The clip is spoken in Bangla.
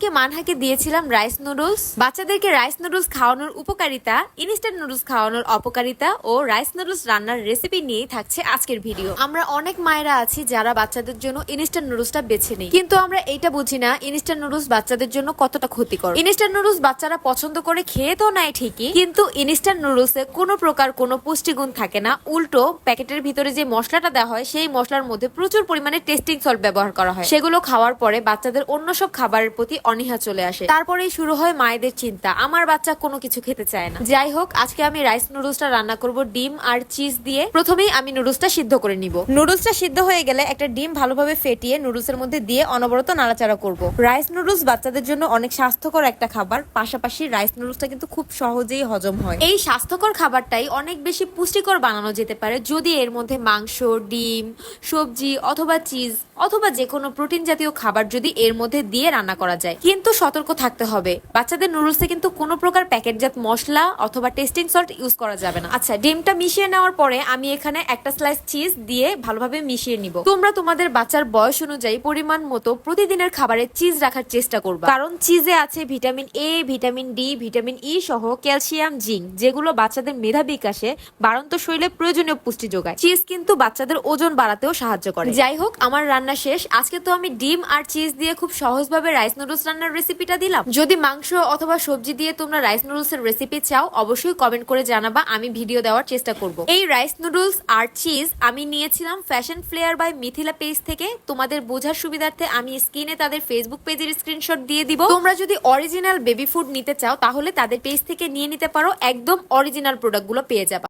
আজকে মানহাকে দিয়েছিলাম রাইস নুডলস। বাচ্চাদেরকে রাইস নুডলস খাওয়ানোর উপকারিতা, ইনস্ট্যান্ট নুডলস খাওয়ানোর অপকারিতা ও রাইস নুডলস রান্নার রেসিপি নিয়েই থাকছে আজকের ভিডিও। আমরা অনেক মায়েরা আছি যারা বাচ্চাদের জন্য ইনস্ট্যান্ট নুডলসটা বেছে নেই, কিন্তু আমরা এইটা বুঝি না ইনস্ট্যান্ট নুডলস বাচ্চাদের জন্য কতটা ক্ষতিকর। ইনস্ট্যান্ট নুডলস বাচ্চারা পছন্দ করে খেয়ে তো নাই ঠিকই, কিন্তু ইনস্ট্যান্ট নুডলসে কোনো প্রকার কোনো পুষ্টিগুণ থাকে না। উল্টো প্যাকেটের ভিতরে যে মশলাটা দেওয়া হয় সেই মশলার মধ্যে প্রচুর পরিমাণে টেস্টিং সল্ট ব্যবহার করা হয়। সেগুলো খাওয়ার পরে বাচ্চাদের অন্য সব খাবারের প্রতি অনীহা চলে আসে। তারপরেই শুরু হয় মায়েদের চিন্তা, আমার বাচ্চা কোনো কিছু খেতে চায় না। যাই হোক, আজকে আমি রাইস নুডলসটা রান্না করব ডিম আর চিজ দিয়ে। প্রথমেই আমি নুডলসটা সিদ্ধ করে নিব। নুডলসটা সিদ্ধ হয়ে গেলে একটা ডিম ভালোভাবে ফেটিয়ে নুডলসের মধ্যে দিয়ে অনবরত নাড়াচাড়া করব। রাইস নুডলস বাচ্চাদের জন্য অনেক স্বাস্থ্যকর একটা খাবার, পাশাপাশি রাইস নুডলসটা কিন্তু খুব সহজেই হজম হয়। এই স্বাস্থ্যকর খাবারটাই অনেক বেশি পুষ্টিকর বানানো যেতে পারে যদি এর মধ্যে মাংস, ডিম, সবজি অথবা চিজ অথবা যে কোনো প্রোটিন জাতীয় খাবার যদি এর মধ্যে দিয়ে রান্না করা যায়। কিন্তু সতর্ক থাকতে হবে, বাচ্চাদের নুডলসে কিন্তু কোনো প্রকার প্যাকেটজাত মশলা অথবা টেস্টিং সল্ট ইউজ করা যাবে না। আচ্ছা, ডিমটা মিশিয়ে নেওয়ার পরে আমি এখানে একটা স্লাইস চিজ দিয়ে ভালোভাবে মিশিয়ে নিব। তোমরা তোমাদের বাচ্চার বয়স অনুযায়ী পরিমাণ মতো প্রতিদিনের খাবারে চিজ রাখার চেষ্টা করবা, কারণ চিজে আছে vitamin A, vitamin D, vitamin E সহ ক্যালসিয়াম, জিঙ্ক, যেগুলো বাচ্চাদের মেধা বিকাশে, বাড়ন্ত শরীরে প্রয়োজনীয় পুষ্টি যোগায়। চিজ কিন্তু বাচ্চাদের ওজন বাড়াতেও সাহায্য করে। যাই হোক, আমার রান্না শেষ। আজকে তো আমি ডিম আর চিজ দিয়ে খুব সহজভাবে রাইস নুডলস রান্নার রেসিপিটা দিলাম। যদি মাংস অথবা সবজি দিয়ে তোমরা রাইস নুডলস এর রেসিপি চাও, অবশ্যই কমেন্ট করে জানাবা, আমি ভিডিও দেওয়ার চেষ্টা করব। এই রাইস নুডলস আর চিজ আমি নিয়েছিলাম fashion flair by Mithila page থেকে। তোমাদের বোঝার সুবিধার্থে আমি স্ক্রিনে তাদের ফেসবুক পেজের স্ক্রিনশট দিয়ে দিব। তোমরা যদি অরিজিনাল বেবি ফুড নিতে চাও তাহলে তাদের পেজ থেকে নিয়ে নিতে পারো, একদম অরিজিনাল প্রোডাক্টগুলো পেয়ে যাবা।